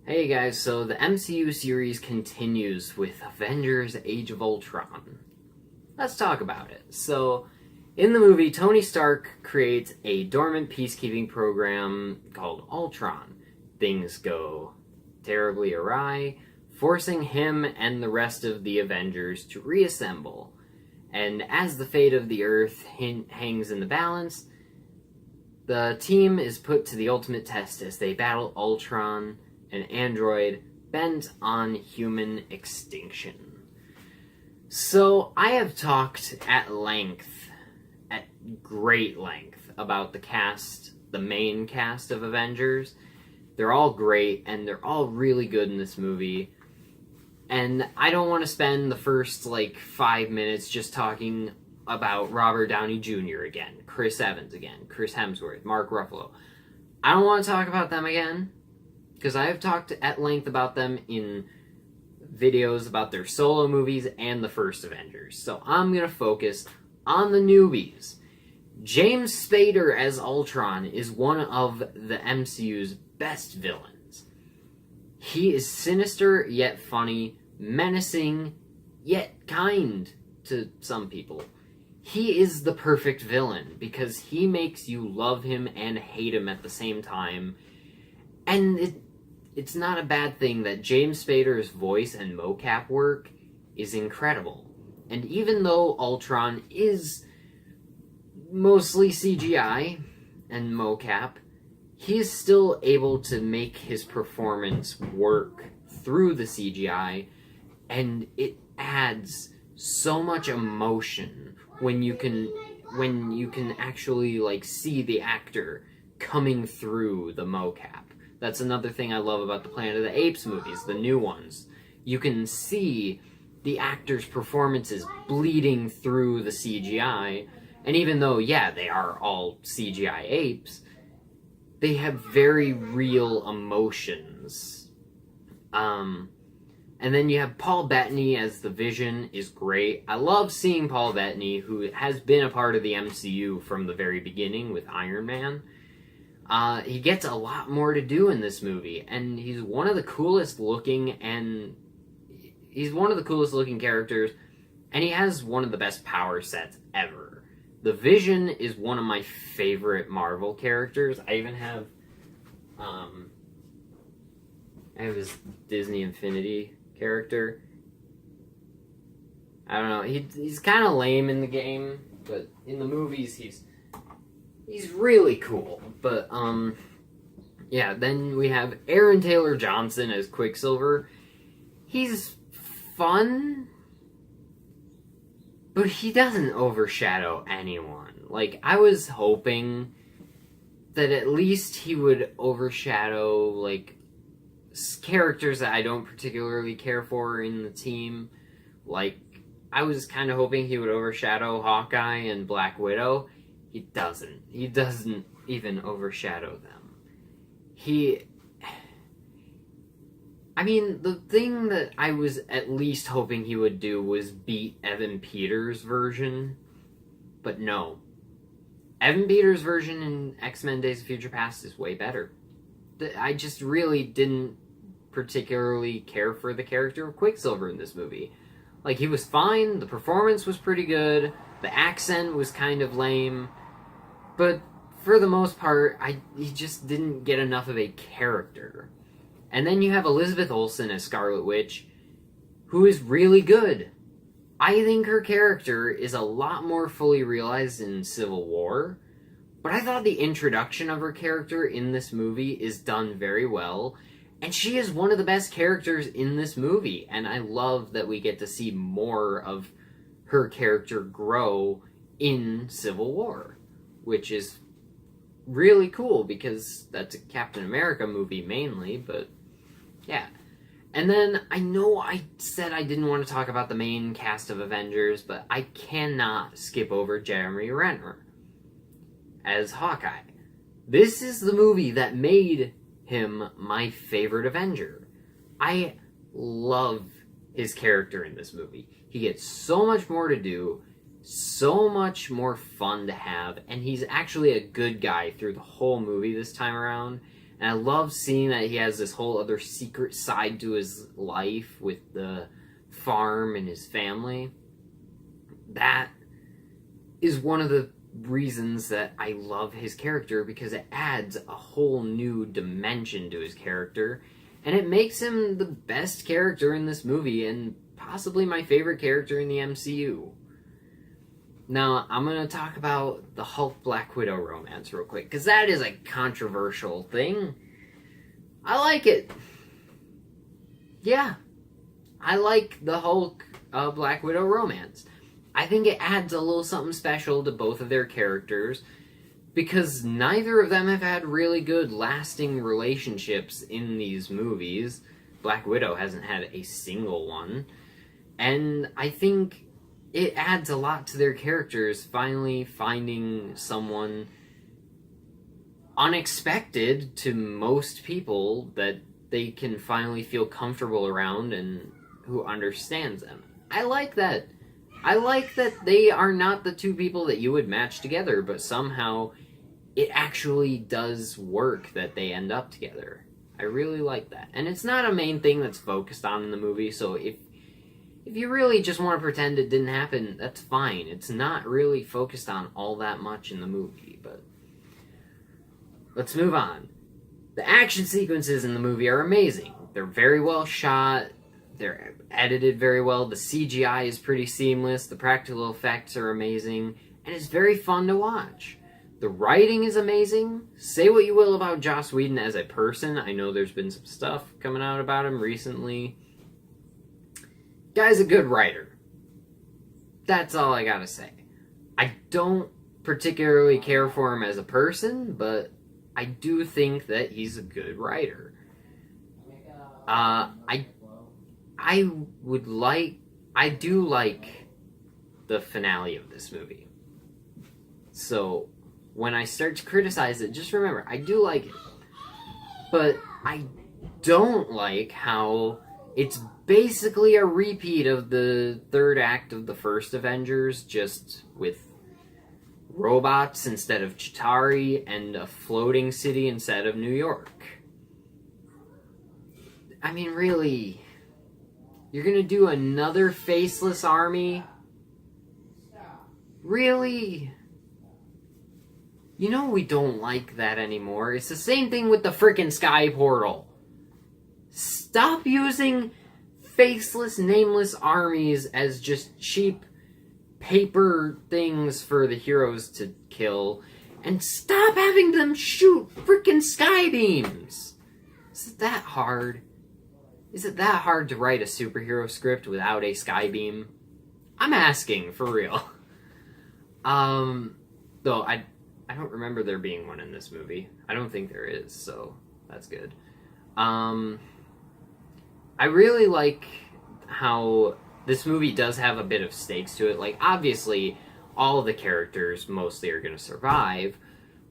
Hey guys, so the MCU series continues with Avengers Age of Ultron. Let's talk about it. So, in the movie, Tony Stark creates a dormant peacekeeping program called Ultron. Things go terribly awry, forcing him and the rest of the Avengers to reassemble. And as the fate of the Earth hangs in the balance, the team is put to the ultimate test as they battle Ultron, an android bent on human extinction. So, I have talked at great length, about the main cast of Avengers. They're all great, and they're all really good in this movie. And I don't want to spend the first, 5 minutes just talking about Robert Downey Jr. again, Chris Evans again, Chris Hemsworth, Mark Ruffalo. I don't want to talk about them again, because I have talked at length about them in videos about their solo movies and the first Avengers. So I'm going to focus on the newbies. James Spader as Ultron is one of the MCU's best villains. He is sinister yet funny, menacing yet kind to some people. He is the perfect villain because he makes you love him and hate him at the same time. And it's not a bad thing that James Spader's voice and mocap work is incredible. And even though Ultron is mostly CGI and mocap, he is still able to make his performance work through the CGI, and it adds so much emotion when you can actually see the actor coming through the mocap. That's another thing I love about the Planet of the Apes movies, the new ones. You can see the actors' performances bleeding through the CGI, and even though, they are all CGI apes, they have very real emotions. And then you have Paul Bettany as the Vision is great. I love seeing Paul Bettany, who has been a part of the MCU from the very beginning with Iron Man. He gets a lot more to do in this movie, and he's one of the coolest looking characters, and he has one of the best power sets ever. The Vision is one of my favorite Marvel characters. I even have, his Disney Infinity character. I don't know, he's kind of lame in the game, but in the movies he's really cool. But, then we have Aaron Taylor Johnson as Quicksilver. He's fun, but he doesn't overshadow anyone. I was hoping that at least he would overshadow, characters that I don't particularly care for in the team. I was kind of hoping he would overshadow Hawkeye and Black Widow. He doesn't. He doesn't even overshadow them. The thing that I was at least hoping he would do was beat Evan Peters' version. But no. Evan Peters' version in X-Men Days of Future Past is way better. I just really didn't particularly care for the character of Quicksilver in this movie. He was fine, the performance was pretty good, the accent was kind of lame, but for the most part, he just didn't get enough of a character. And then you have Elizabeth Olsen as Scarlet Witch, who is really good. I think her character is a lot more fully realized in Civil War, but I thought the introduction of her character in this movie is done very well, and she is one of the best characters in this movie, and I love that we get to see more of her character grow in Civil War, which is really cool because that's a Captain America movie mainly, but yeah. And then, I know I said I didn't want to talk about the main cast of Avengers, but I cannot skip over Jeremy Renner as Hawkeye. This is the movie that made him my favorite Avenger. I love his character in this movie. He gets so much more to do, so much more fun to have, and he's actually a good guy through the whole movie this time around. And I love seeing that he has this whole other secret side to his life with the farm and his family. That is one of the reasons that I love his character, because it adds a whole new dimension to his character, and it makes him the best character in this movie and possibly my favorite character in the MCU. Now, I'm going to talk about the Hulk-Black Widow romance real quick, because that is a controversial thing. I like it. Yeah. I like the Hulk-Black Widow romance. I think it adds a little something special to both of their characters, because neither of them have had really good, lasting relationships in these movies. Black Widow hasn't had a single one. And I think it adds a lot to their characters, finally finding someone unexpected to most people that they can finally feel comfortable around and who understands them. I like that. I like that they are not the two people that you would match together, but somehow it actually does work that they end up together. I really like that. And it's not a main thing that's focused on in the movie, so if you really just want to pretend it didn't happen, that's fine. It's not really focused on all that much in the movie, but let's move on. The action sequences in the movie are amazing. They're very well shot. They're edited very well. The CGI is pretty seamless. The practical effects are amazing. And it's very fun to watch. The writing is amazing. Say what you will about Joss Whedon as a person. I know there's been some stuff coming out about him recently. Guy's a good writer. That's all I gotta say. I don't particularly care for him as a person, but I do think that he's a good writer. I do like the finale of this movie. So, when I start to criticize it, just remember, I do like it. But I don't like how it's basically a repeat of the third act of the first Avengers, just with robots instead of Chitauri and a floating city instead of New York. I mean, really, you're gonna do another faceless army? Really? You know we don't like that anymore. It's the same thing with the frickin' Sky Portal. Stop using faceless, nameless armies as just cheap paper things for the heroes to kill, and stop having them shoot frickin' sky beams. Is it that hard? Is it that hard to write a superhero script without a sky beam? I'm asking, for real. Though I don't remember there being one in this movie. I don't think there is, so that's good. I really like how this movie does have a bit of stakes to it. Like, obviously, all of the characters mostly are going to survive,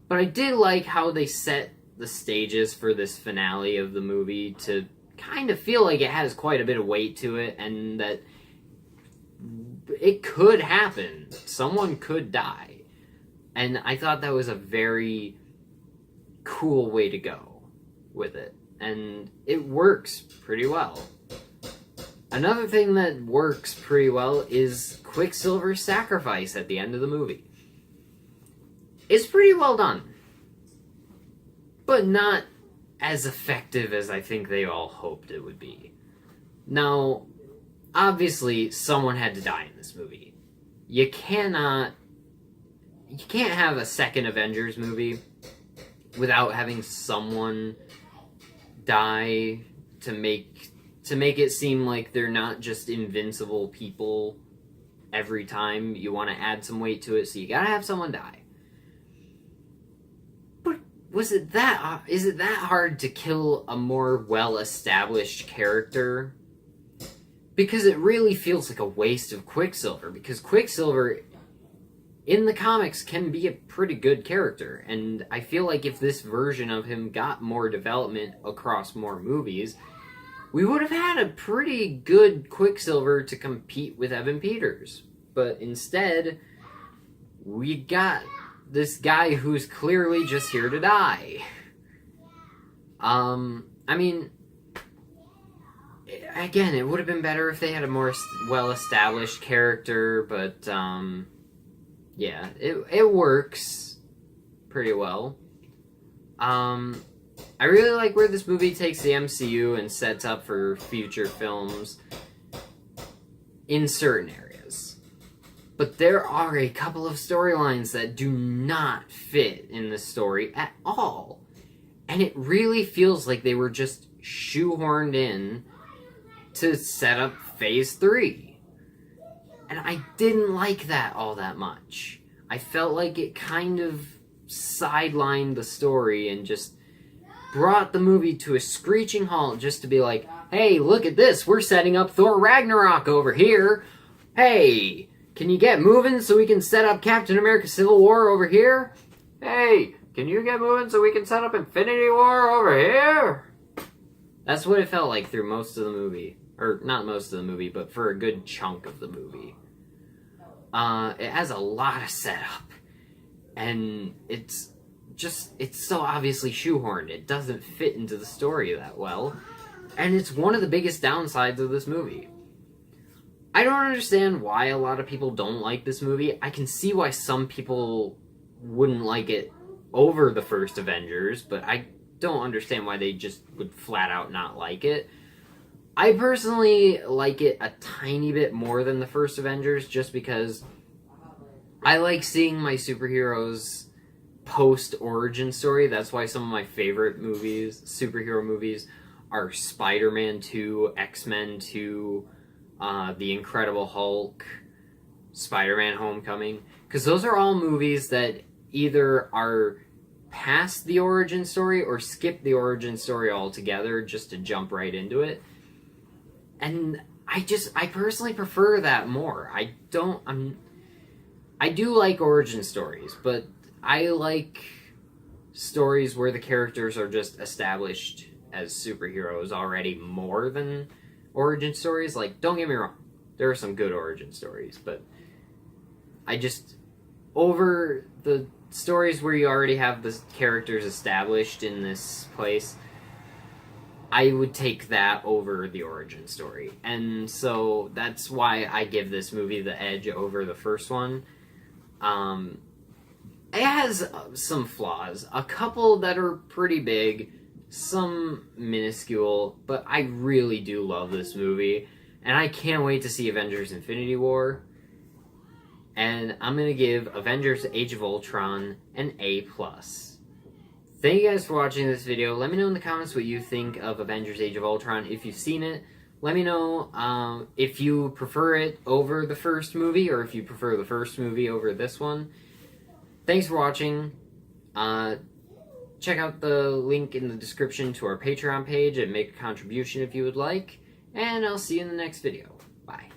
but I did like how they set the stages for this finale of the movie to kind of feel like it has quite a bit of weight to it, and that it could happen. Someone could die. And I thought that was a very cool way to go with it. And it works pretty well. Another thing that works pretty well is Quicksilver's sacrifice at the end of the movie. It's pretty well done. But not as effective as I think they all hoped it would be. Now, obviously, someone had to die in this movie. You can't have a second Avengers movie without having someone die to make it seem like they're not just invincible people every time. You want to add some weight to it, so you gotta have someone die. But is it that hard to kill a more well-established character? Because it really feels like a waste of Quicksilver, because Quicksilver in the comics can be a pretty good character, and I feel like if this version of him got more development across more movies, we would have had a pretty good Quicksilver to compete with Evan Peters. But instead, we got this guy who's clearly just here to die. I mean, again, it would have been better if they had a more well-established character, but, yeah, it works pretty well. I really like where this movie takes the MCU and sets up for future films in certain areas. But there are a couple of storylines that do not fit in this story at all. And it really feels like they were just shoehorned in to set up Phase 3. And I didn't like that all that much. I felt like it kind of sidelined the story and just brought the movie to a screeching halt just to be like, hey, look at this, we're setting up Thor Ragnarok over here. Hey, can you get moving so we can set up Captain America Civil War over here? Hey, can you get moving so we can set up Infinity War over here? That's what it felt like through most of the movie. Or, not most of the movie, but for a good chunk of the movie. It has a lot of setup. And it's so obviously shoehorned. It doesn't fit into the story that well. And it's one of the biggest downsides of this movie. I don't understand why a lot of people don't like this movie. I can see why some people wouldn't like it over the first Avengers, but I don't understand why they just would flat out not like it. I personally like it a tiny bit more than the first Avengers, just because I like seeing my superheroes post-origin story. That's why some of my favorite movies, superhero movies, are Spider-Man 2, X-Men 2, The Incredible Hulk, Spider-Man Homecoming. Because those are all movies that either are past the origin story or skip the origin story altogether just to jump right into it. And I personally prefer that more. I do like origin stories, but I like stories where the characters are just established as superheroes already more than origin stories. Like, don't get me wrong, there are some good origin stories, but over the stories where you already have the characters established in this place, I would take that over the origin story. And so that's why I give this movie the edge over the first one. It has some flaws, a couple that are pretty big, some minuscule, but I really do love this movie, and I can't wait to see Avengers Infinity War. And I'm going to give Avengers Age of Ultron an A+. Thank you guys for watching this video. Let me know in the comments what you think of Avengers Age of Ultron if you've seen it. Let me know if you prefer it over the first movie, or if you prefer the first movie over this one. Thanks for watching. Check out the link in the description to our Patreon page and make a contribution if you would like. And I'll see you in the next video. Bye.